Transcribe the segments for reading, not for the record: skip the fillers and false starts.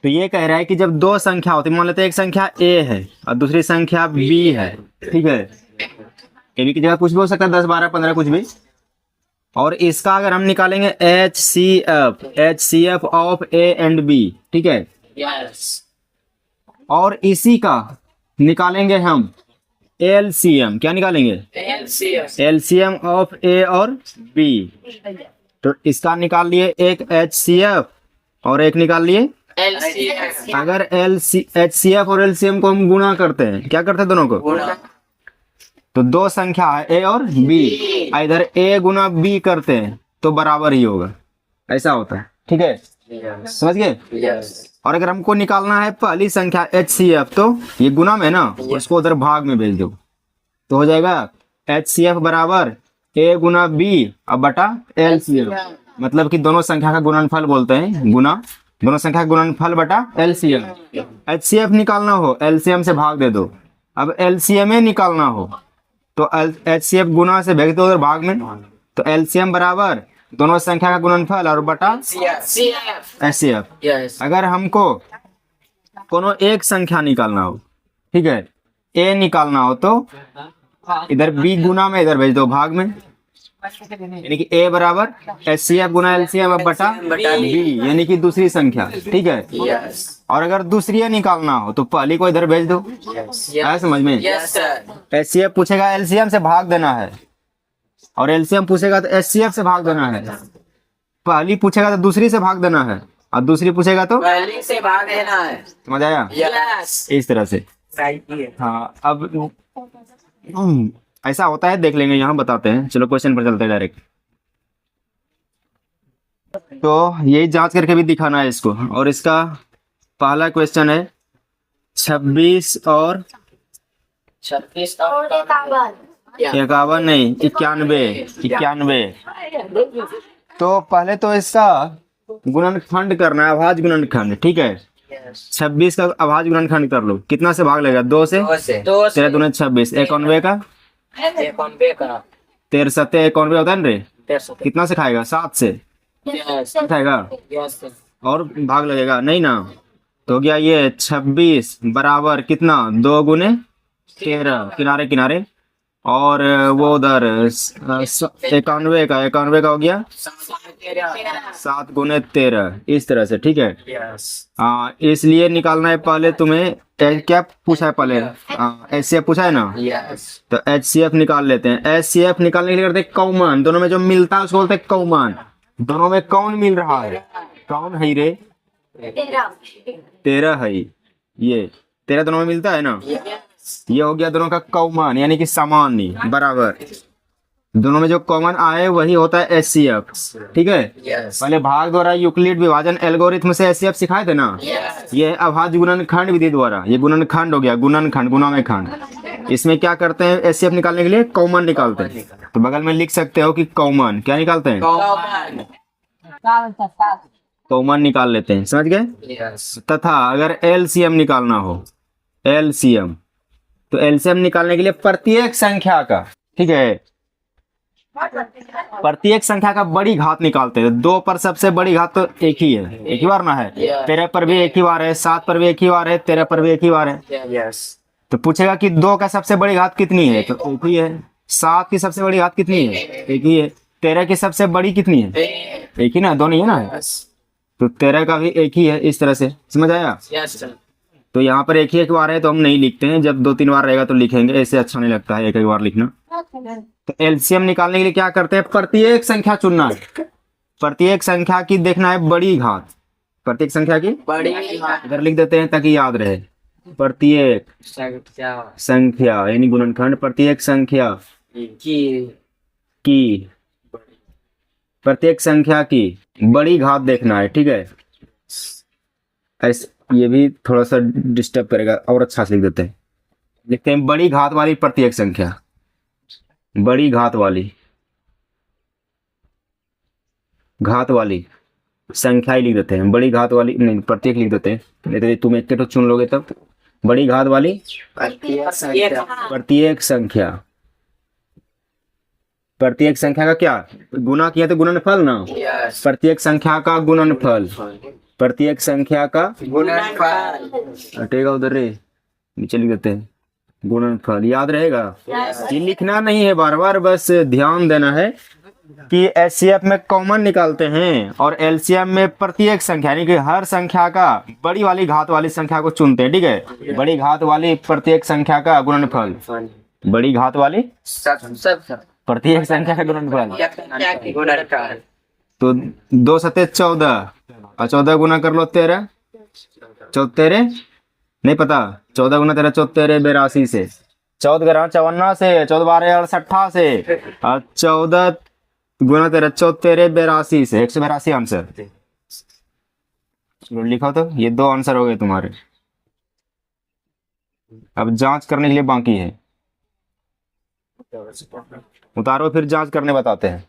तो ये कह रहा है कि जब दो संख्या होती है, मान लेते हैं एक संख्या ए है और दूसरी संख्या बी है, ठीक है, ए बी की जगह कुछ भी हो सकता है, 10 12 15 कुछ भी। और इसका अगर हम निकालेंगे H C F of A and B, ठीक है, और इसी का निकालेंगे हम एलसीएम, क्या निकालेंगे, एलसीएम ऑफ ए और बी। तो इसका निकाल लिए एक एच सी एफ और एक निकाल लिए LCF। अगर एच सी एफ और एलसीएम को हम गुणा करते हैं, क्या करते हैं दोनों को, तो दो संख्या है ए और बी, इधर ए गुना बी करते हैं तो बराबर ही होगा, ऐसा होता है, ठीक है, समझ गए। और अगर हमको निकालना है पहली संख्या एच सी एफ, तो ये गुना में ना, उसको उधर भाग में भेज दो, तो हो जाएगा एच सी एफ बराबर ए गुना बी अब बटा एलसीएम, मतलब कि दोनों संख्या का गुणनफल बोलते हैं, गुना, दोनों संख्या का गुणनफल बटा एलसीएम। एचसीएफ निकालना हो एलसीएम से भाग दे दो, अब एलसीएम निकालना हो तो एचसीएफ गुना से भेज दो उधर भाग में, तो एलसीएम बराबर दोनों संख्या का गुणनफल और बटा एचसीएफ। अगर हमको कोनो एक संख्या निकालना हो, ठीक है, ए निकालना हो, तो इधर बी गुना में इधर भेज दो भाग में, यानी कि ए बराबर एचसीएफ गुना एलसीएम बटा बी, यानी कि दूसरी संख्या, ठीक है। और अगर दूसरी निकालना हो तो पहली को इधर भेज दो, है समझ में। एचसीएफ पूछेगा एलसीएम से भाग देना है, और एलसीएम पूछेगा तो एचसीएफ से भाग देना है, पहली पूछेगा तो दूसरी से भाग देना है, और दूसरी पूछेगा तो पहली से भाग देना है, समझ आया, इस तरह से। हाँ, अब ऐसा होता है, देख लेंगे, यहाँ बताते हैं, चलो क्वेश्चन पर चलते हैं डायरेक्ट। तो यही जांच करके भी दिखाना है इसको, और इसका पहला क्वेश्चन है 26 और 51 नहीं 91। तो पहले तो इसका गुणनखंड करना है, अभाज्य गुणनखंड, ठीक है। 26 का अभाज्य गुणनखंड कर लो, कितना से भाग लेगा, 2 से, 13 दूनी 26, 91 का 13 सत्ते 91 होता है ना रे, कितना से खाएगा, 7 से खाएगा, और भाग लगेगा नहीं ना, तो हो गया ये 26 बराबर कितना, 2 गुने 13 किनारे किनारे, और वो उधर 91 का हो गया 7 गुने 13, इस तरह से, ठीक है। हाँ, इसलिए निकालना है पहले तुम्हें, क्या पूछा है पहले, एचसीएफ पूछा है ना, तो एचसीएफ निकाल लेते हैं। एचसीएफ निकालने के लिए करते हैं कौमान, दोनों में जो मिलता है उसको बोलते हैं कौमान। दोनों में कौन मिल रहा है, कौन है रे, 13 है, ये 13 दोनों में मिलता है ना, ये हो गया दोनों का कौमान, यानी कि सामान्य बराबर, दोनों में जो कॉमन आए वही होता है एचसीएफ, ठीक है। पहले भाग द्वारा यूक्लिड विभाजन एल्गोरिथम से एचसीएफ सिखाए थे ना, ये अभाज्य गुणनखंड विधि द्वारा, ये गुणनखंड हो गया, गुणनखंड गुणा में खंड, इसमें क्या करते हैं, एचसीएफ निकालने के लिए कॉमन निकालते हैं, तो बगल में लिख सकते हो कि कॉमन क्या निकालते हैं, कॉमन निकाल लेते हैं, समझ गए। तथा अगर एलसीएम निकालना हो, एलसीएम, तो एलसीएम निकालने के लिए प्रत्येक संख्या का, ठीक है, प्रत्येक संख्या का बड़ी घात निकालते हैं। 2 पर सबसे बड़ी घात तो एक ही है, एक ही बार ना है, 13 पर भी एक ही बार है, 7 पर भी एक ही बार है, 13 पर भी एक ही बार है। तो पूछेगा कि 2 का सबसे बड़ी घात कितनी है, तो एक ही है। 7 की सबसे बड़ी घात कितनी है, एक ही है। 13 की सबसे बड़ी कितनी है, एक ही ना, 2 नहीं है ना, तो 13 का भी एक ही है, इस तरह से, समझ आया। तो यहाँ पर एक ही एक बार है तो हम नहीं लिखते हैं, जब 2-3 बार रहेगा तो लिखेंगे, ऐसे अच्छा नहीं लगता है एक एक बार लिखना। तो एलसीएम निकालने के लिए क्या करते हैं, प्रत्येक संख्या चुनना है, प्रत्येक संख्या की देखना है बड़ी घात, प्रत्येक संख्या की बड़ी घात इधर लिख देते हैं ताकि याद रहे। प्रत्येक संख्या यानी गुणनखंड, प्रत्येक संख्या की प्रत्येक संख्या की बड़ी घात देखना है, ठीक है। ऐसे ये भी थोड़ा सा डिस्टर्ब करेगा, और अच्छा से लिख देते हैं, लिखते हैं बड़ी घात वाली प्रत्येक संख्या, बड़ी घात वाली संख्या ही लिख देते हैं, बड़ी घात वाली नहीं, प्रत्येक लिख देते हैं, नहीं तो तुम एक तो चुन लोगे तब। बड़ी घात वाली प्रत्येक संख्या प्रत्येक संख्या का क्या गुना किया तो गुणनफल ना, Yes. प्रत्येक संख्या का गुणनफल, प्रत्येक संख्या का गुणनफल. हटेगा उधर रे, नीचे लिख देते हैं गुणनफल, याद रहेगा। ये लिखना नहीं है बार बार, बस ध्यान देना है कि एचसीएफ में कॉमन निकालते हैं और एलसीएम में प्रत्येक संख्या यानी कि हर संख्या का बड़ी वाली घात वाली संख्या को चुनते हैं, ठीक है। बड़ी घात वाली प्रत्येक संख्या का गुणनफल, बड़ी घात वाली सब प्रत्येक संख्या का गुणनफल। गुणनफल. तो 2 सते 14 और 14 गुना कर लो 13, 14 नहीं पता, 14 गुना 13 14 82 से, 14 ग्राम 54 से, 14 12 68 से, और 14 गुना 13 14 82 से, 182 आंसर। चलो लिखो तो, ये 2 आंसर हो गए तुम्हारे। अब जांच करने के लिए बाकी है, उतारो फिर जांच करने बताते हैं।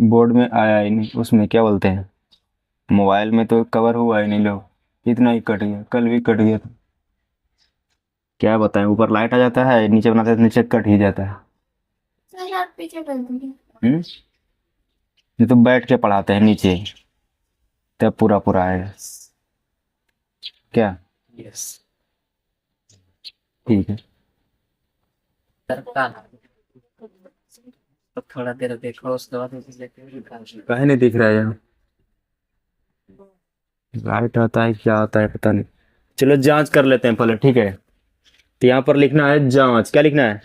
बोर्ड में आया ही नहीं, उसमें क्या बोलते हैं, मोबाइल में तो कवर हुआ ही नहीं, लो इतना ही कट गया, कल भी कट गया था। क्या बताएं, ऊपर लाइट आ जाता है, नीचे बनाते हैं तो नीचे कट ही जाता है। सर आप पीछे कर दीजिए। ये तो बैठ के पढ़ाते हैं नीचे, तब पूरा पूरा आएगा क्या, Yes. ठीक है। तो थोड़ा देर देखो, उसके बाद कहीं नहीं दिख रहा है यहाँ, लाइट आता है क्या आता है पता नहीं। चलो जांच कर लेते हैं पहले, ठीक है। तो यहाँ पर लिखना है जांच, क्या लिखना है,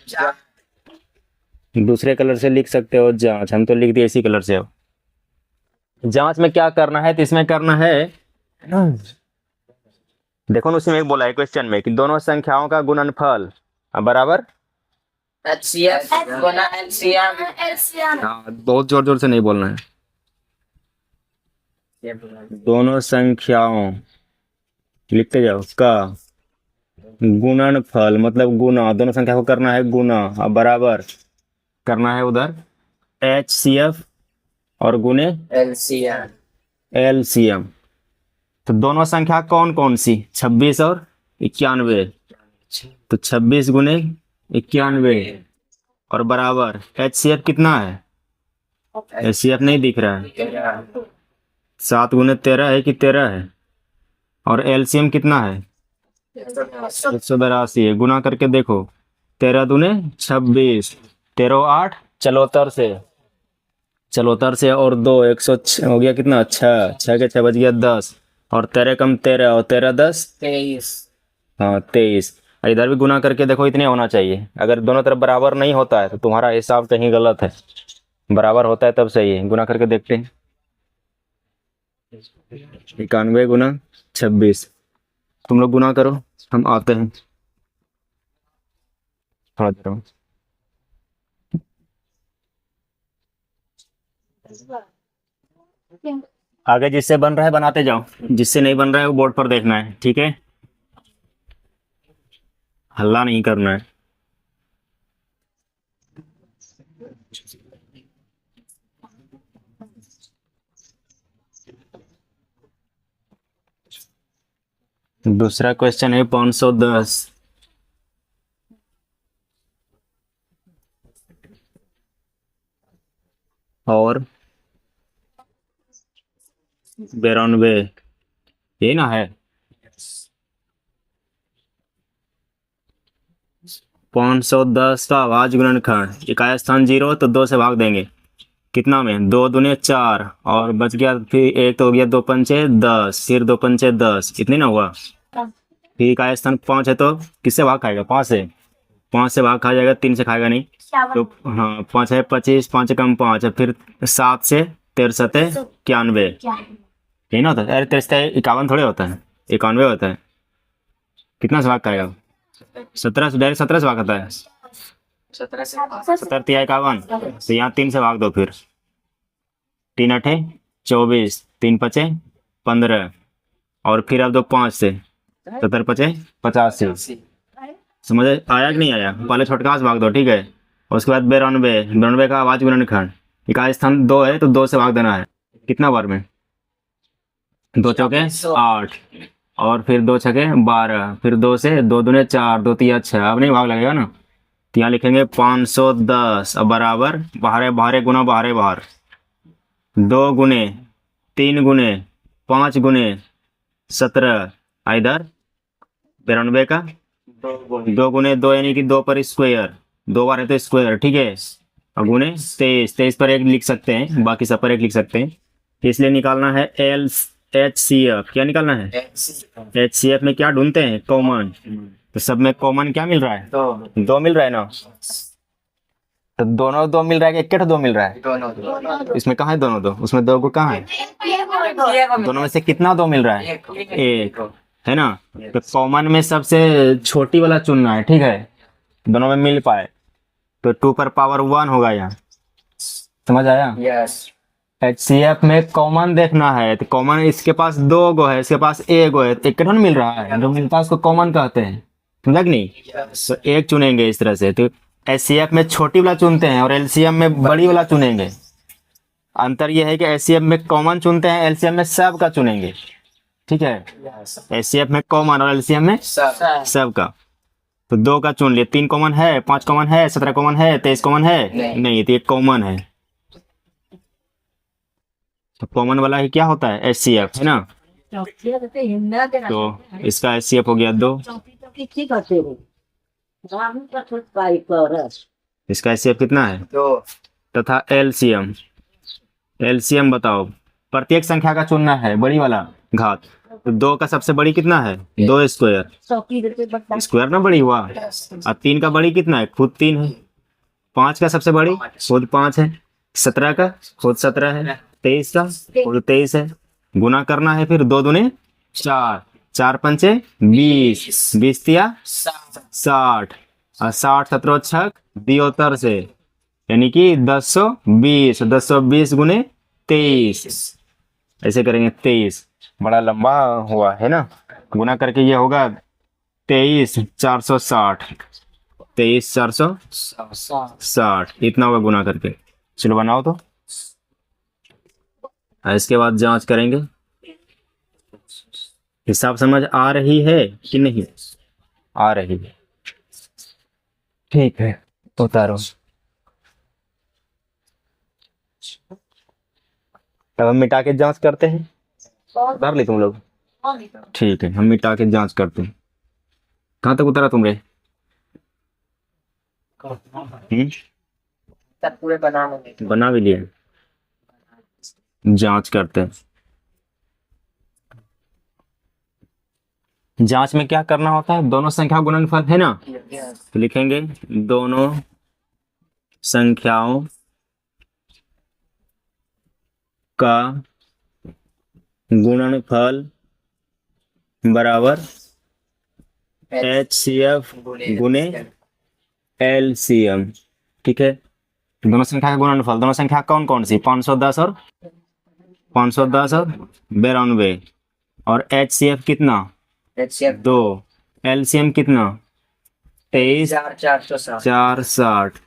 दूसरे कलर से लिख सकते हो जांच, हम तो लिख दिए इसी कलर से। अब जांच में क्या करना है, तो इसमें करना है, देखो ना उसमें एक बोला है क्वेश्चन में कि दोनों संख्याओं का गुणनफल बराबर, HCF गुना LCM. एलसीएम हाँ बहुत जोर जोर से नहीं बोलना है, दोनों संख्याओं लिखते जाओ का गुणनफल, मतलब गुना, दोनों संख्या को करना है गुना, अब बराबर करना है उधर HCF और गुने LCM. LCM। तो दोनों संख्या कौन कौन सी, 26 और 91, तो 26 गुने 91 और बराबर HCF कितना है, HCF नहीं दिख रहा है, 7 गुने 13 है कि 13 है, और LCM कितना है 182 है। गुना करके देखो, 13 दूने 26, 13 8 74 से, 74 से और 2 106 हो गया कितना, 6 6 के 6 बज गया 10, और 13 कम 13 और 13 10 23. हाँ 23। इधर भी गुना करके देखो, इतने होना चाहिए। अगर दोनों तरफ बराबर नहीं होता है तो तुम्हारा हिसाब कहीं गलत है, बराबर होता है तब सही है। गुना करके देखते हैं, 91 गुना 26, तुम लोग गुना करो, हम आते हैं थोड़ा देर में। आगे जिससे बन रहा है बनाते जाओ, जिससे नहीं बन रहा है वो बोर्ड पर देखना है, ठीक है, हल्ला नहीं करना है। दूसरा क्वेश्चन है 510, और 92, ये ना है 510 का आवाज गुणनखंड, इकाई स्थान 0 तो 2 से भाग देंगे, कितना में 2 दूने 4 और बच गया, फिर एक तो हो गया 2 पंचे 10, फिर 2 पंचे 10, इतनी ना हुआ, फिर इकाई स्थान 5 है तो किससे भाग खाएगा, 5 से, 5 से भाग खा जाएगा, 3 से खाएगा नहीं, तो हाँ 5 है 25, 5 कम 5 है, फिर 7 से 13 सते 91, यही ना होता है। अरे 53 51 थोड़े होता है, 91 होता है, कितना से भाग खाएगा, 17 से डायरेक्ट 17 से भाग आता है। 17 से 17 तिया 51, तो यहाँ 3 से भाग दो फिर। 3 8 24, 3 5 15, और फिर अब दो 5 से, 17 5 85। समझ आया कि नहीं आया? पहले छोटका से भाग दो, ठीक है। उसके बाद 92, 92 का आवाज गुणनखंड, इकाई स्थान 2 है तो 2 से भाग देना है। कितना बार में? 2 चौके 8, और फिर 2 छके 12, फिर 2 से 2 दूने 4, 2 तिया 6। अब नहीं भाग लगेगा ना, तो यहाँ लिखेंगे 510, अब बराबर बाहर बाहर गुना बाहर 2 गुने 3 गुने 5 गुने 17, इधर 92 का 2 गुने 2 यानी कि 2 पर स्क्वायर, 2 बार है तो स्क्वायर, ठीक है। और गुने 23 पर 1 लिख सकते हैं, बाकी सब पर 1 लिख सकते हैं। इसलिए निकालना है HCF। क्या निकालना है? HCF में क्या ढूंढते हैं? कॉमन। तो सब में कॉमन क्या मिल रहा है? 2 मिल रहा है ना। तो दोनों 2 मिल रहा है कि 2 मिल रहा है? दोनों इसमें कहाँ है दोनों 2? उसमें 2 को कहाँ है? दोनों में से कितना 2 मिल रहा है? 1 है ना। तो कॉमन में सबसे छोटी वाला चुनना है, ठीक है, दोनों में मिल पाए। तो 2 पर पावर 1 होगा यहाँ। समझ आया? यस। HCF में कॉमन देखना है, तो कॉमन इसके पास 2 गो है, इसके पास 1 गो है, तो 1 मिल रहा है, जो मिलता है उसको कॉमन कहते हैं। समझा कि नहीं? तो 1 चुनेंगे इस तरह से। तो HCF में छोटी वाला चुनते हैं और LCM में बड़ी वाला चुनेंगे। अंतर यह है कि HCF में कॉमन चुनते हैं, LCM में सब का चुनेंगे, ठीक है। HCF में कॉमन और LCM में सब का। तो 2 का चुन लिए, 3 कॉमन है, 5 कॉमन है, 17 कॉमन है, 23 कॉमन है नहीं, तो 1 कॉमन है। तो कॉमन वाला ही क्या होता है? HCF, है ना। तो इसका HCF हो गया 2। इसका HCF कितना है? 2। तथा LCM बताओ। प्रत्येक संख्या का चुनना है, बड़ी वाला घात। तो 2 का सबसे बड़ी कितना है? 2 स्क्वायर, स्क्वायर ना बड़ी हुआ। और 3 का बड़ी कितना है? खुद 3 है। 5 का सबसे बड़ी खुद 5 है। 17 का खुद 17 है। 23 का खुद 23 है। गुना करना है फिर, 2 दूने 4, 4 पंचे 20, 20 तिया 60, और 60 17 छक 72 से, यानी कि 1020, 1020 गुने 23, ऐसे करेंगे 23। बड़ा लंबा हुआ है ना। गुना करके ये होगा 23 460, 23 460, इतना होगा गुना करके। चलो बनाओ तो। इसके बाद जांच करेंगे। हिसाब समझ आ रही है कि नहीं आ रही है? ठीक है, उतारो। तब हम मिटा के जांच करते हैं। उतार ली तुम लोग? ठीक है, हम मिटा के जांच करते हैं। कहाँ तक उतारा तुमरे? तब पूरे बना भी लिए। जांच करते हैं। जांच में क्या करना होता है? दोनों संख्या गुणनफल है ना, तो लिखेंगे दोनों संख्याओं का गुणनफल बराबर HCF गुने LCM, ठीक है। दोनों संख्या का गुणनफल, दोनों संख्या कौन कौन सी? 510 और 92, और HCF कितना? 2। LCM कितना? 23 460,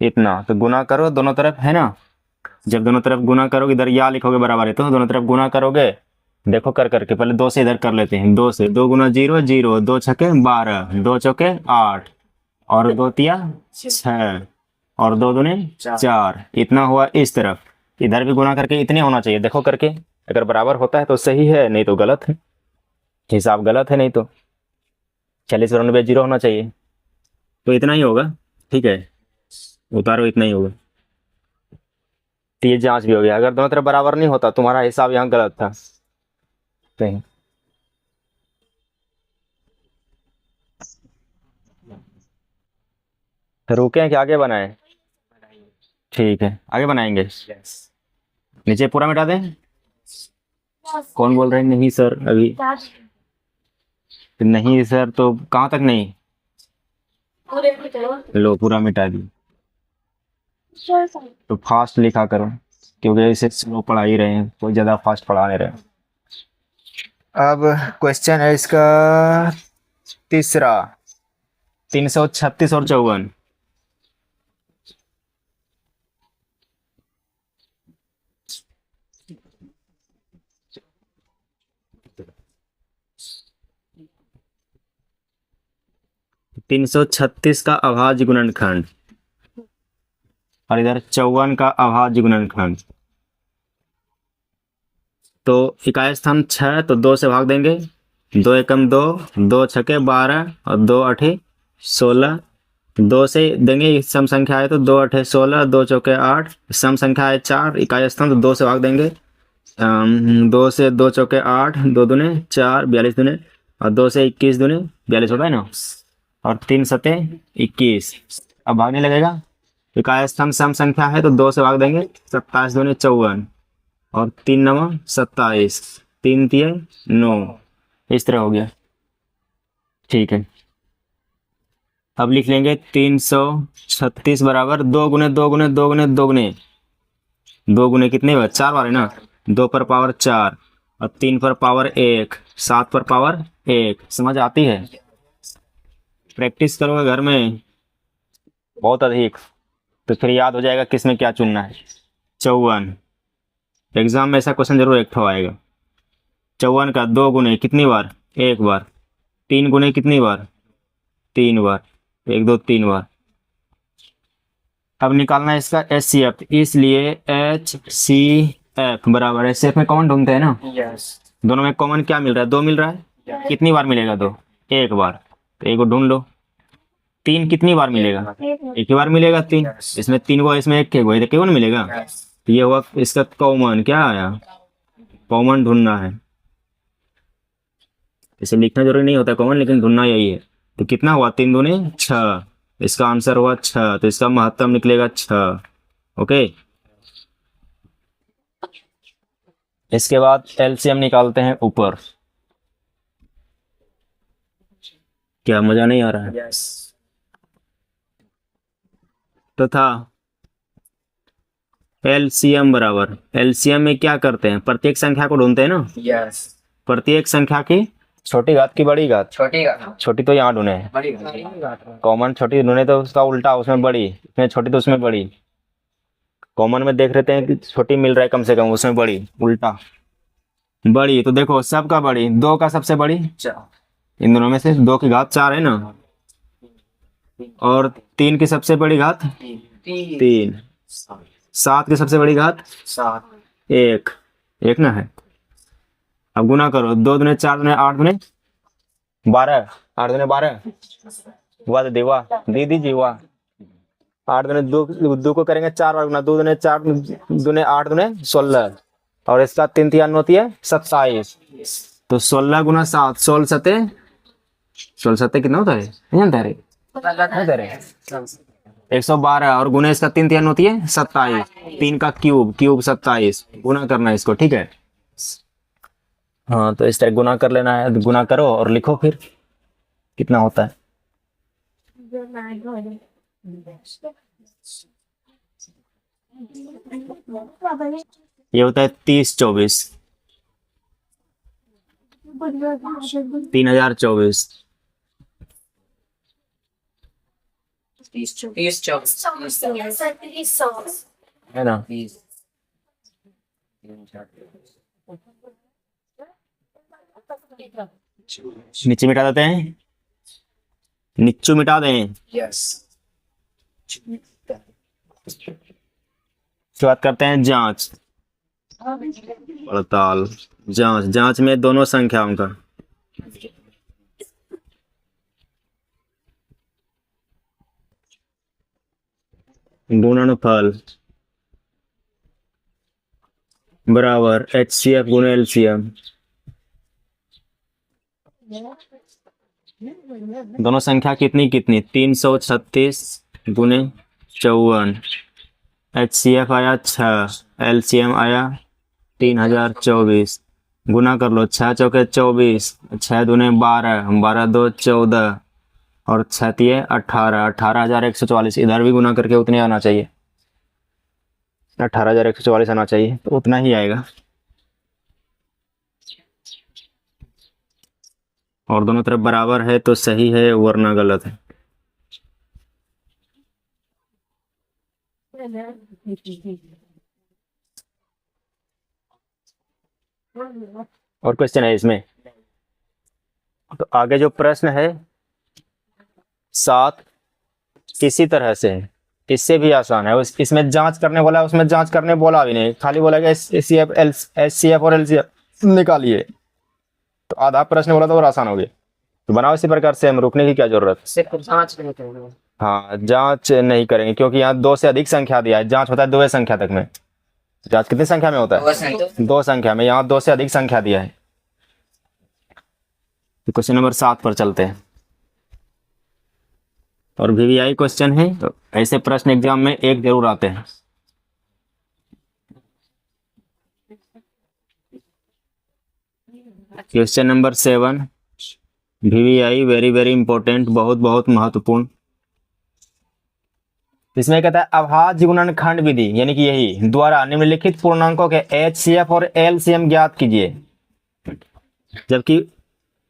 इतना। तो गुना करो दोनों तरफ, है ना। जब दोनों तरफ गुना करोगे, इधर या लिखोगे बराबर है, तो दोनों तरफ गुना करोगे। देखो कर करके, पहले 2 से इधर कर लेते हैं। 2 से 2 गुना 0 0, 2 छके 12, 2 चौके 8, और 2 तिया 6, और 2 दूने 4, इतना हुआ इस तरफ। इधर भी गुना करके इतने होना चाहिए। देखो करके, अगर बराबर होता है तो सही है, नहीं तो गलत है, हिसाब गलत है। नहीं तो 40 और 90 0 होना चाहिए। तो इतना ही होगा, ठीक है, उतारो, इतना ही होगा। तो ये जांच भी हो गया। अगर दोनों तरफ बराबर नहीं होता, तुम्हारा हिसाब यहाँ गलत था। सही। तो रुके कि आगे बनाए? ठीक है, आगे बनाएंगे। नीचे पूरा मिटा दें। कौन बोल रहे हैं नहीं सर? अभी नहीं सर, तो कहाँ तक नहीं? पूरे करो लो पूरा मिटा दी। सर सर तो फास्ट लिखा करो, क्योंकि इसे स्लो पढ़ा ही रहे हैं, कोई ज़्यादा फास्ट पढ़ा नहीं रहे। अब क्वेश्चन है इसका तीसरा, 336 और 54। तीन सौ छत्तीस का अभाज्य गुणनखंड और इधर 54 का अभाज्य गुणनखंड। तो इकाई स्थान 6, तो 2 से भाग देंगे, 2 एकम 2, 2 छके 12 और 2 अठे 16। 2 से देंगे, सम संख्या है तो 2 अठे 16, 2 चौके 8, सम संख्या है 4, इकाई स्थान तो 2 से भाग देंगे। 2 से 2 चौके 8, 2 दूने 4, 42 दूने, और 2 से 21 दूने 42 होता है ना, और 3 सते 21। अब भागने लगेगा, इकाई स्थान सम संख्या है तो 2 से भाग देंगे, 27 दूने 54 और 3 नवा 27, 3 तिये 9, इस तरह हो गया। ठीक है, अब लिख लेंगे 336 बराबर 2 गुने 2 गुने 2 गुने 2 गुने 2 गुने कितने बार, 4 बार है ना, 2 पर पावर 4 और 3 पर पावर 1, 7 पर पावर 1। समझ आती है? प्रैक्टिस करोगे घर में बहुत अधिक, तो फिर याद हो जाएगा किस में क्या चुनना है। 54, एग्जाम में ऐसा क्वेश्चन जरूर एक ठो आएगा। 54 का 2 गुने कितनी बार, 1 बार। 3 गुने कितनी बार, 3 बार, 1 2 3 बार। अब निकालना है इसका HCF, इसलिए HCF बराबर, HCF में कॉमन ढूंढते हैं ना, यस दोनों में कॉमन क्या मिल रहा है, 2 मिल रहा है। कितनी बार मिलेगा 2, 1 बार, तो 1 को ढूंढ लो। 3 कितनी बार मिलेगा, 1 ही बार मिलेगा 3। इसमें 3 को, इसमें 1 के को, तो केवल मिलेगा। तो ये हुआ इसका कॉमन, क्या आया, कॉमन ढूंढना है। इसे लिखना जरूरी नहीं होता कॉमन, लेकिन ढूंढना यही है। तो कितना हुआ, 3 दूने 6, इसका आंसर हुआ 6, तो इसका महत्तम निकलेगा 6। ओके, इसके बाद LCM निकालते हैं ऊपर। क्या मजा नहीं आ रहा है? यस तथा LCM बराबर, LCM में क्या करते हैं, प्रत्येक संख्या को ढूंढते हैं ना, यस प्रत्येक संख्या की छोटी घात की बड़ी घात। छोटी का छोटी तो यहाँ ढूंढे, बड़ी कॉमन छोटी ढूंढे तो उसका उल्टा, उसमें बड़ी, इसमें छोटी तो उसमें बड़ी। कॉमन में देख लेते हैं कि छोटी मिल रहा है कम से कम, उसमें बड़ी, उल्टा बड़ी। तो देखो सबका बड़ी, 2 का सबसे बड़ी, इन दोनों में से 2 की घात 4 है ना, और 3 की सबसे बड़ी घात 3, 7 की सबसे बड़ी घात 1, 1 ना है। अब गुना करो, 2 दूने 4 दूने 8 दूने 12, 8 दूने 12, वाह दीदी वाह, दीदी जी वाह। 8 दूने 2 को करेंगे 4 बार गुना, 2 दूने 4 दूने 8 दूने 16, और इसका 3 तिया 9 तिया 27। तो 16 गुना 7, 16 सते, 16 सते कितना होता है, नहीं जानता रे, नहीं दे रहे 112, और गुना इसका 3 तिया 9 तिया 27, 3 का क्यूब, क्यूब 27, गुना करना है इसको। ठीक है, हाँ तो इस तरह गुना कर लेना है, गुना करो और लिखो फिर कितना होता है। ये होता है 30 24, 3024। 30 है ना, नीचे मिटा देते हैं, नीचू मिटा दें। यस शुरुआत करते हैं जांच पड़ताल। जांच, जांच में दोनों संख्याओं का गुणनफल बराबर HCF गुणे LCM। दोनों संख्या कितनी कितनी, 336 गुणे 54, HCF आया 6, LCM आया 3024। गुना कर लो, 6 चौके 24, 6 दूने 12, 12 2 14, और छतिये 18, 18,144, इधर भी गुना करके उतने आना चाहिए, 18,144 आना चाहिए, तो उतना ही आएगा। और दोनों तरफ बराबर है तो सही है, वरना गलत है। और क्वेश्चन है इसमें, तो आगे जो प्रश्न है 7 इसी तरह से है, इससे भी आसान है। इसमें जांच करने बोला, उसमें जांच करने बोला भी नहीं, खाली बोला कि HCF और LCF निकालिए, तो आधा प्रश्न बोला तो और आसान हो गया। तो बनाओ इसी प्रकार से, हम रुकने की क्या जरूरत। सिर्फ जांच नहीं करेंगे। हाँ, जांच नहीं करेंगे क्योंकि यहाँ 2 से अधिक संख्या दिया है, जांच होता है 2 संख्या तक में। जांच कितनी संख्या में होता है? 2 संख्या में, यहाँ 2 से अधिक संख्या दिया है। तो क्वेश्चन नंबर 7 पर चलते हैं। और VVI क्वेश्चन है, तो ऐसे प्रश्न एग्जाम में एक जरूर आते हैं। Question number 7 VVI, very very important, बहुत बहुत महत्वपूर्ण। इसमें कहता है अभाज्य गुणनखंड विधि, यानी कि यही द्वारा निम्नलिखित पूर्णांकों के HCF और LCM ज्ञात कीजिए। जबकि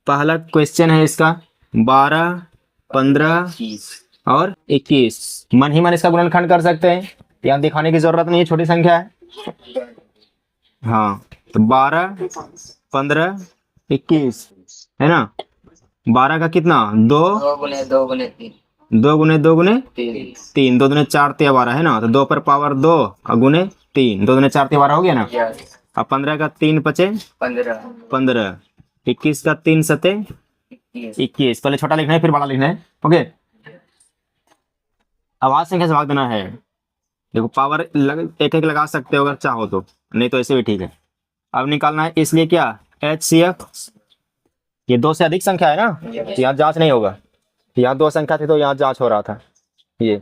पहला क्वेश्चन है इसका 12, 15 और 21, मन ही मन इसका गुणनखंड कर सकते हैं, यहाँ दिखाने की जरूरत नहीं है, छोटी संख्या है। हाँ, तो 12, 15, 21 है ना। 12 का कितना? 2 गुने 2 गुने 3, 2 गुने 2 गुने 3, 2 दुने 4 तिया 12 है ना, तो 2 पर पावर 2 और गुने 3, 2 दुने 4 तिया 12 हो गया ना। अब 15 का 3 पचे 15, 21 का 3 सते 21। पहले छोटा लिखना है फिर बड़ा लिखना है, ओके। आवाज संख्या से भाग देना है। देखो पावर एक एक लगा सकते हो अगर चाहो तो, नहीं तो ऐसे भी ठीक है। अब निकालना है, इसलिए क्या HCF, ये 2 से अधिक संख्या है ना, तो यहाँ जांच नहीं होगा। यहाँ 2 संख्या थी तो यहाँ जांच हो रहा था ये।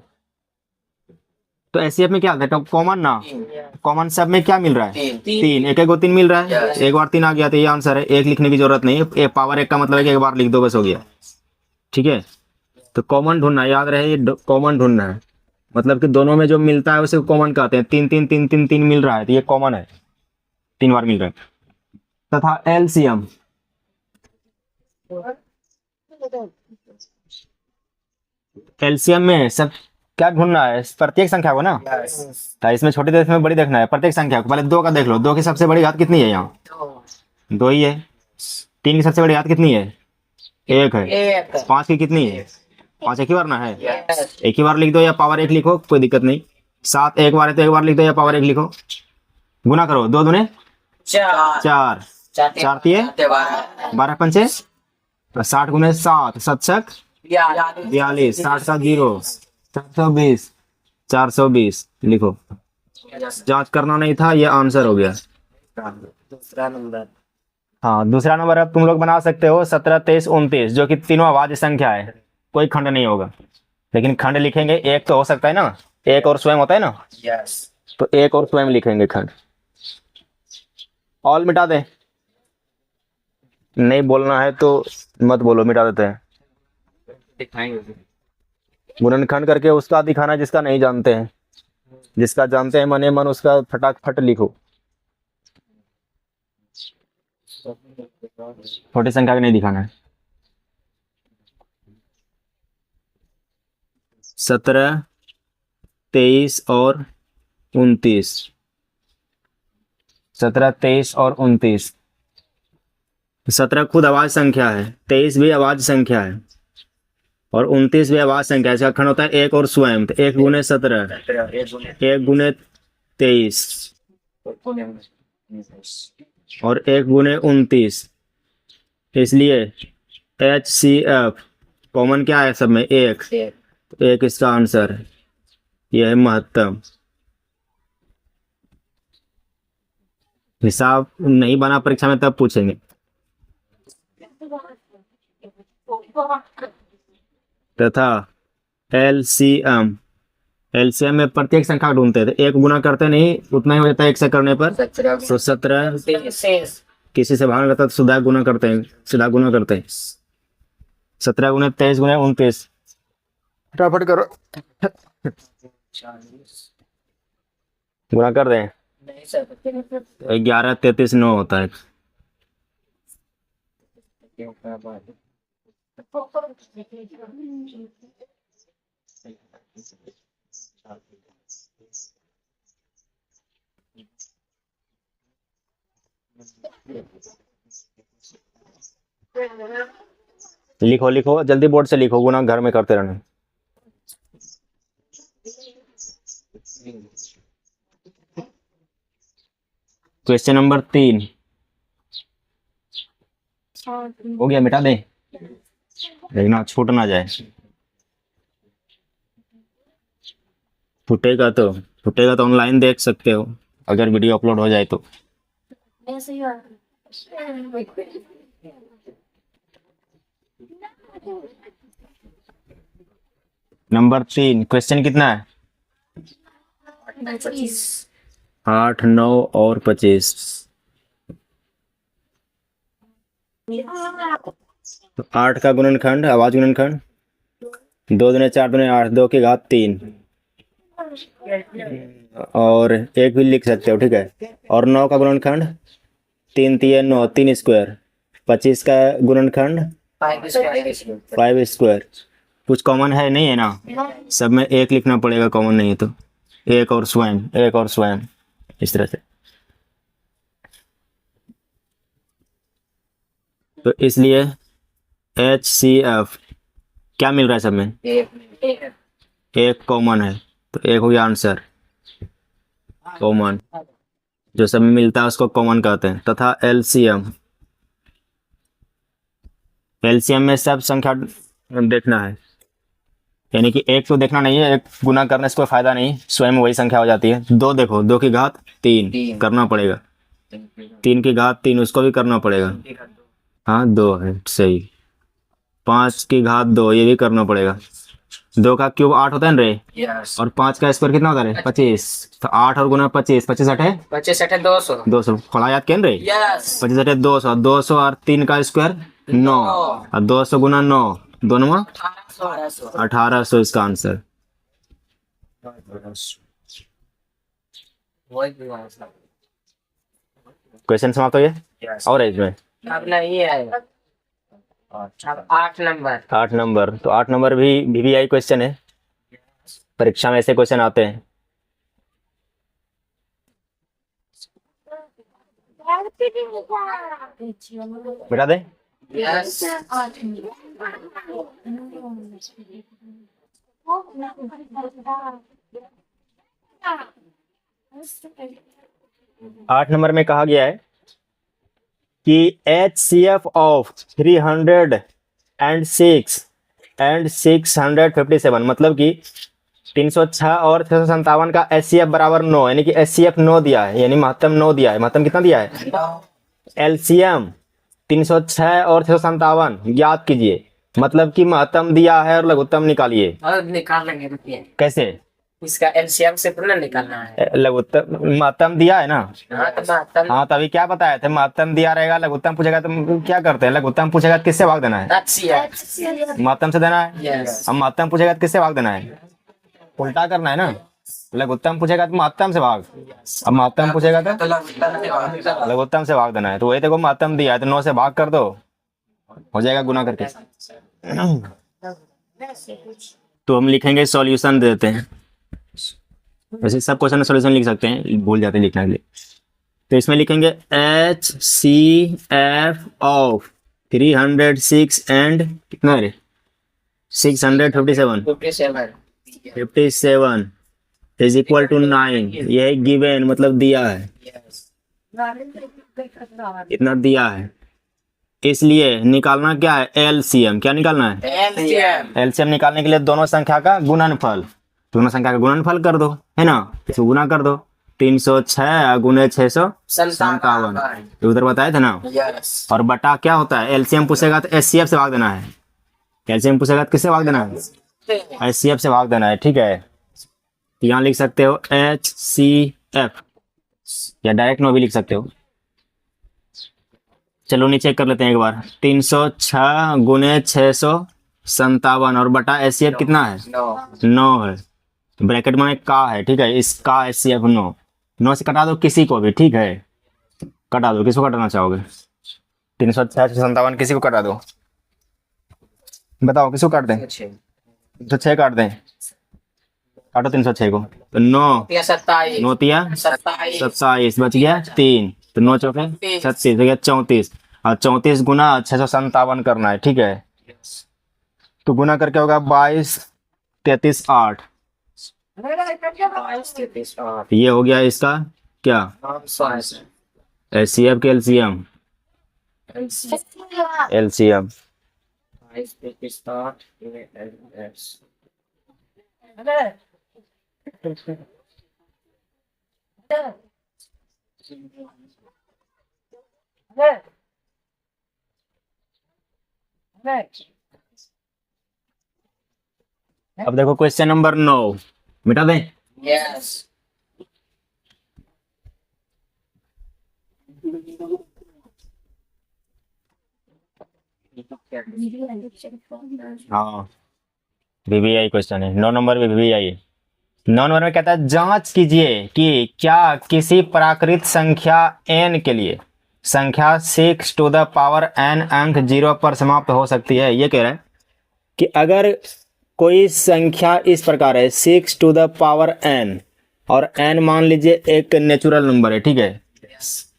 तो HCF में क्या आता है? कॉमन ना, कॉमन सब में क्या मिल रहा है? 3, एक एक को 3 मिल रहा है, एक बार 3 आ गया तो ये आंसर है। एक लिखने की जरूरत नहीं है, पावर 1 का मतलब है कि एक बार लिख दो बस हो गया, ठीक है। तो कॉमन ढूंढना, याद रहे ये कॉमन ढूंढना है, मतलब कि दोनों में जो मिलता है उसे कॉमन कहते हैं। 3 3 3 3 3 मिल रहा है तो ये कॉमन है, 3 बार मिल रहा है। तथा LCM, LCM में सब क्या ढूंढना है? प्रत्येक संख्या को ना, तो इसमें छोटी तो इसमें बड़ी देखना है। प्रत्येक संख्या को पहले 2 का देख लो, 2 की सबसे बड़ी घात कितनी है? यहाँ 2 ही है। 3 की सबसे बड़ी घात कितनी है? 1 है। 5 की कितनी है? 5 एक ही बार ना है, एक ही बार लिख दो या पावर 1 लिखो, कोई दिक्कत नहीं। 7 एक बार है तो एक बार लिख दो या पावर 1 लिखो। गुना करो, 2 दूने 4, 4 तिये 12 पंचे 60 गुने 7, 7 42, 60 का 0, 420, 420 लिखो। जांच करना नहीं था, ये आंसर हो गया। दूसरा नंबर, हाँ, दूसरा नंबर अब तुम लोग बना सकते हो 17, 23, 29, जो कि तीनों अभाज्य संख्या है, कोई खंड नहीं होगा। लेकिन खंड लिखेंगे एक तो हो सकता है ना, एक और स्वयं होता है ना, तो एक और स्वयं लिखेंगे खंड। ऑल मिटा दे, नहीं बोलना है तो मत बोलो, मिटा देते हैं। दिखाएंगे। गुणनखंड करके उसका दिखाना जिसका नहीं जानते हैं, जिसका जानते हैं मने मन उसका फटाफट लिखो। छोटी संख्या का नहीं दिखाना है। 17, 23 और 29, 17, 23 और 29। 17 खुद अभाज्य संख्या है, 23 भी अभाज्य संख्या है और 29 भी अभाज्य संख्या है। इसका खंड होता है एक और स्वयं, तो 1 गुने 17, 1 गुने 23 और 1 गुने 29। इसलिए HCF कॉमन क्या है सब में? 1, तो 1 इसका आंसर है। यह है महत्तम। हिसाब नहीं बना परीक्षा में तब पूछेंगे। तथा LCM, LCM में प्रत्येक संख्या ढूंढते थे, एक गुना करते नहीं, उतना ही हो जाता है 1 से करने पर। तो 17 किसी से भाग रहता तो सीधा गुना करते हैं, सीधा गुना करते हैं। 17 गुने 23 गुने 29, फटाफट करो, 40 गुना कर दें। नहीं सर 11 33 9 होता है। क्यों क्या बात है? लिखो लिखो जल्दी, बोर्ड से लिखो, गुना घर में करते रहना। क्वेश्चन नंबर 3 हो गया, मिटा दें, देखना छूट ना जाए। छूटेगा तो ऑनलाइन देख सकते हो, अगर वीडियो अपलोड हो जाए तो। ऐसे ही बात नंबर 3 क्वेश्चन कितना है? 8 9 और 25। तो 8 का गुणनखंड, आवाज गुणनखंड, 2 दूने 4 दूने 8, 2 की घात 3, और 1 भी लिख सकते हो, ठीक है। और 9 का गुणनखंड, 3 3 9, 3 स्क्वायर। 25 का गुणनखंड 5 स्क्वायर। कुछ कॉमन है नहीं है ना, सब में 1 लिखना पड़ेगा, कॉमन नहीं है तो 1 और स्वयं, इस तरह से। तो इसलिए HCF क्या मिल रहा है सब में? एक कॉमन है, तो 1 हो गया आंसर कॉमन। जो सब में मिलता है उसको कॉमन कहते हैं। तथा LCM में सब संख्या देखना है, यानी कि एक तो देखना नहीं है, एक गुना करने से कोई फायदा नहीं, स्वयं वही संख्या हो जाती है। 2 देखो, 2 की घात 3 करना पड़ेगा, 3 की घात 3 उसको भी करना पड़ेगा, हाँ 2 है सही। 5 की घात 2 ये भी करना पड़ेगा। 2 का क्यूब 8 होता है ना रे, और 5 का स्क्वायर कितना होता है रे? 25। तो 8 और गुना 25, 25 8 है 200 200, थोड़ा याद किया ना रे? 25 8 200, 200 और 3 का स्क्वायर 9, और 200 गुना 9 दोनों में 1800 इसका आंसर। क्वेश्चन समाप्त हो गया। और है इसमें अब नहीं है, अब 8 नंबर। 8 नंबर, तो 8 नंबर भी VVI क्वेश्चन है, परीक्षा में ऐसे क्वेश्चन आते हैं। बेटा दे, यस आठ नंबर में कहा गया है कि HCF ऑफ 306 एंड 657, मतलब कि 306 और 657 का HCF बराबर 9, यानी कि HCF 9 दिया है, यानी महत्तम 9 दिया है। महत्तम कितना दिया है? LCM 306 और 657 ज्ञात कीजिए, मतलब कि महत्तम दिया है और लघुत्तम निकालिए। और निकाल लेंगे रुपये, कैसे? इसका एलसीएम से तुरंत निकालना है। लघुत्तम महत्तम दिया है ना, हाँ तो महत्तम, हाँ तभी क्या बताए थे, महत्तम दिया रहेगा, लघुत्तम पूछेगा तो क्या करते हैं? लघुत्तम पूछेगा तो किससे भाग देना है? महत्तम से देना है। यस अब महत्तम पूछेगा तो किससे भाग देना है? उल्टा करना है ना, लघुत्तम पूछेगा तो महत्तम से भाग, अब महत्तम पूछेगा तो लघुत्तम से भाग देना है। तो वही देखो महत्तम दिया है तो 9 से भाग कर दो, हो जाएगा गुना करके। तो हम लिखेंगे सॉल्यूशन देते हैं, वैसे सब क्वेश्चन में सॉल्यूशन लिख सकते हैं, भूल जाते हैं लिखने के लिए। तो इसमें लिखेंगे HCF ऑफ 306 एंड कितना है 657 इज इक्वल टू 9। यह गिवन मतलब दिया है, इतना दिया है, इसलिए निकालना क्या है? LCM। क्या निकालना है? LCM निकालने के लिए दोनों संख्या का गुणनफल, दोनों संख्या का गुणनफल कर दो, है ना, इसको गुना कर दो। 306 गुने 657 उधर बताए थे ना। और बटा क्या होता है? LCM पूछेगा तो HCF से भाग देना है, LCM पूछेगा तो किससे भाग देना है? HCF से भाग देना है, ठीक है। यहाँ लिख सकते हो HCF, या डायरेक्ट नो भी लिख सकते हो। चलो नीचे कर लेते हैं एक बार। 306 गुने 657 और बटा एचसीएफ कितना है? 9 है। ब्रैकेट में का है, ठीक है, इसका एचसीएफ 9 से कटा दो किसी को भी, ठीक है, कटा दो। किसको कटाना चाहोगे? 306 57 किसी को कटा दो, बताओ किसको काट दें? 306 काट दें, काटो 306 को। तो 9 27 9 तिया 27 बच गया 3, तो 9 चौके 36 हो गया 34, और 34 गुना 657 करना है, ठीक है। तो गुना करके होगा 22 33 8, ये हो गया इसका क्या? एचसीएफ के एलसीएम। एलसीएम अब देखो क्वेश्चन नंबर 9, मिटा दें? यस हाँ, वीवीआई क्वेश्चन है। 9 नंबर में वीवीआई है। 9 नंबर में कहता है जांच कीजिए कि क्या किसी प्राकृत संख्या n के लिए संख्या 6 टू द पावर n अंक 0 पर समाप्त हो सकती है। ये कह रहा है कि अगर कोई संख्या इस प्रकार है 6 टू द पावर n, और n मान लीजिए एक नेचुरल नंबर है, ठीक है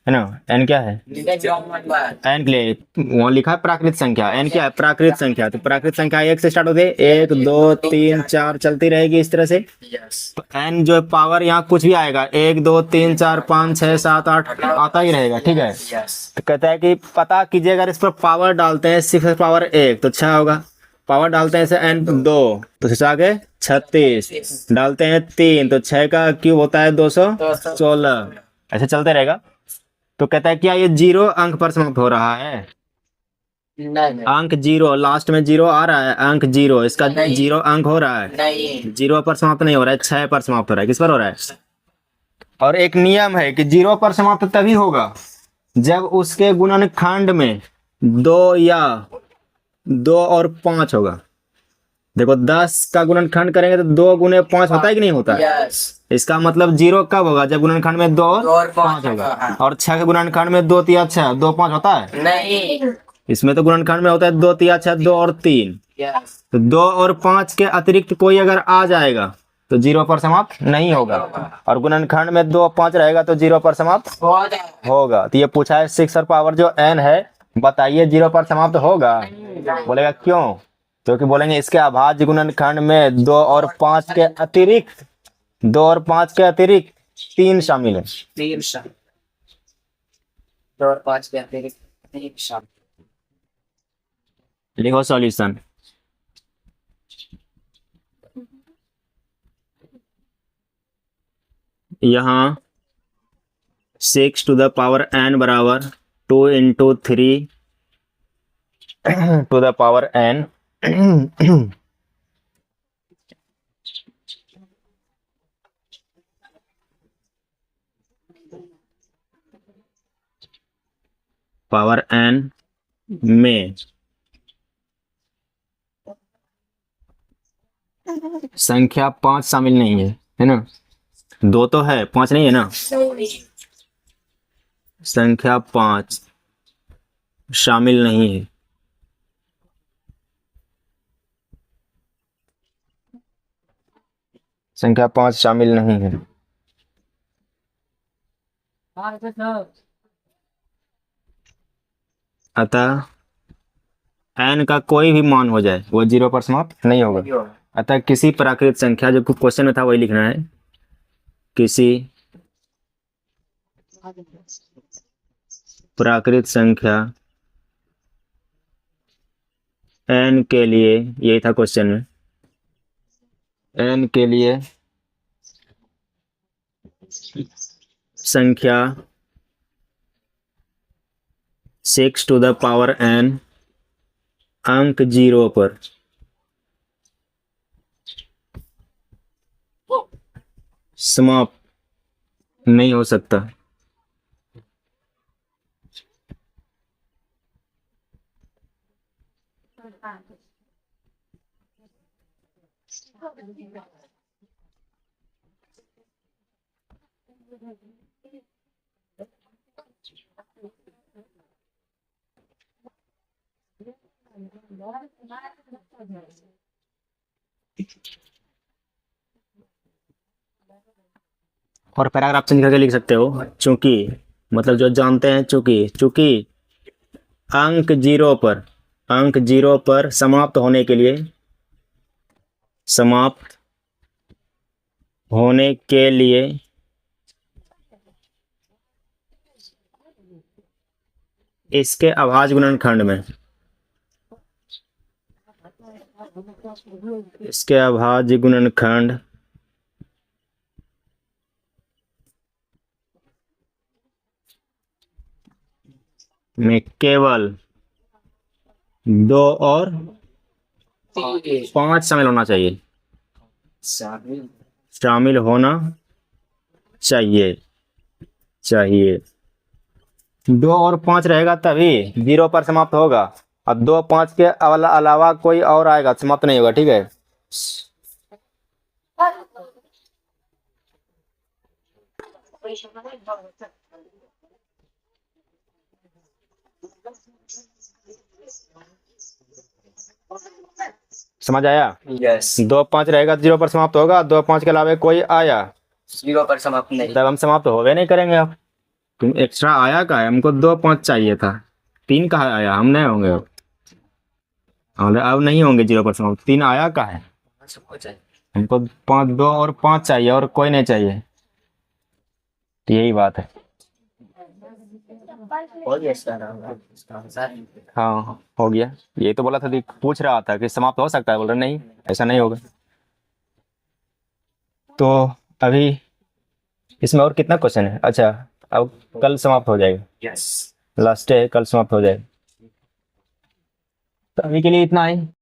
ना। n क्या है? n के लिए वहाँ लिखा है प्राकृत संख्या। n क्या है? प्राकृत संख्या। तो प्राकृत संख्या 1 से स्टार्ट होती है, 1 2 3 4 चलती रहेगी इस तरह से। तो n जो पावर यहाँ कुछ भी आएगा, 1 2 3 4 5 6 7 8 आता ही रहेगा, ठीक है। तो कहता है कि पता कीजिए अगर इस पर पावर डालते हैं 6 पावर 1 तो 6 होगा, पावर डालते हैं इसे n 2 तो 6 आगे 36, डालते हैं 3 तो 6 का क्यूब होता है 216, ऐसे चलते रहेगा। तो कहता है क्या ये 0 अंक पर समाप्त हो रहा है? नहीं अंक 0, लास्ट में 0 आ रहा है, अंक 0, इसका नहीं। 0 अंक हो रहा है, नहीं 0 पर समाप्त नहीं हो रहा है, 6 पर समाप्त हो रहा है। किस पर हो रहा है? और एक नियम है कि 0 पर समाप्त तभी होगा जब उसके गुणनखंड में 2 या 2 और 5 होगा। देखो 10 का गुणनखंड करेंगे तो 2 गुने 5 होता है कि नहीं होता है? यस इसका मतलब 0 कब होगा? जब गुणनखंड में 2 और 5 होगा। और 6 के गुणनखंड में 2 तिया 6 2 5 होता है? नहीं इसमें तो गुणनखंड में होता है 2 तिया 6 2 और 3। यस तो 2 और 5 के अतिरिक्त कोई अगर आ जाएगा तो 0 पर समाप्त नहीं होगा, और गुणनखंड में 2 5 रहेगा तो 0 पर समाप्त होगा। तो ये पूछा है 6 और पावर जो n है, बताइए 0 पर समाप्त होगा? बोलेगा क्यों? क्योंकि बोलेंगे इसके अभाज्य गुणनखंड में 2 और 5 के अतिरिक्त 2 और 5 के अतिरिक्त 3 शामिल है। 3 शाम 2 और 5 के अतिरिक्त 3 शाम। लिखो सॉल्यूशन। यहाँ 6 टू द पावर n बराबर 2 into 3 to the power n power n में संख्या 5 शामिल नहीं है ना? 2 तो है, 5 नहीं है ना। संख्या 5 शामिल नहीं है। संख्या 5 शामिल नहीं है। अतः n का कोई भी मान हो जाए वो 0 पर समाप्त नहीं होगा। अतः किसी प्राकृत संख्या, जो क्वेश्चन में था वही लिखना है, किसी प्राकृत संख्या n के लिए, यही था क्वेश्चन में, n के लिए संख्या 6 टू द पावर n अंक 0 पर समाप्त नहीं हो सकता। और पैराग्राफ चेंज करके लिख सकते हो चूंकि, मतलब जो जानते हैं चूंकि, चूंकि अंक जीरो पर समाप्त होने के लिए, समाप्त होने के लिए इसके अभाज्य गुणनखंड में, इसके अभाज्य गुणनखंड में केवल 2 और 5 शामिल होना चाहिए, शामिल होना चाहिए, 2 और 5 रहेगा तभी 0 पर समाप्त होगा, और 2 5 के अलावा कोई और आएगा समाप्त नहीं होगा, ठीक है। समझ आया? यस। 2 5 रहेगा 0 पर समाप्त होगा, 2 5 के अलावा कोई आया 0 पर समाप्त नहीं। तब हम समाप्त हो गए नहीं करेंगे। अब तुम एक्स्ट्रा आया का है, हमको 2 5 चाहिए था, 3 का आया, हम नहीं होंगे अब नहीं होंगे 0 पर समाप्त, 3 आया का है, हमको 5 2 और 5 चाहिए और कोई नहीं चाहिए, तो यही बात है। हो गया इसका आंसर। हाँ हो गया, ये तो बोला था, पूछ रहा था कि समाप्त हो सकता है, बोल रहे नहीं ऐसा नहीं होगा। तो अभी इसमें और कितना क्वेश्चन है? अच्छा अब कल समाप्त हो जाएगा, यस। लास्ट है, कल समाप्त हो जाएगा। तो अभी के लिए इतना ही।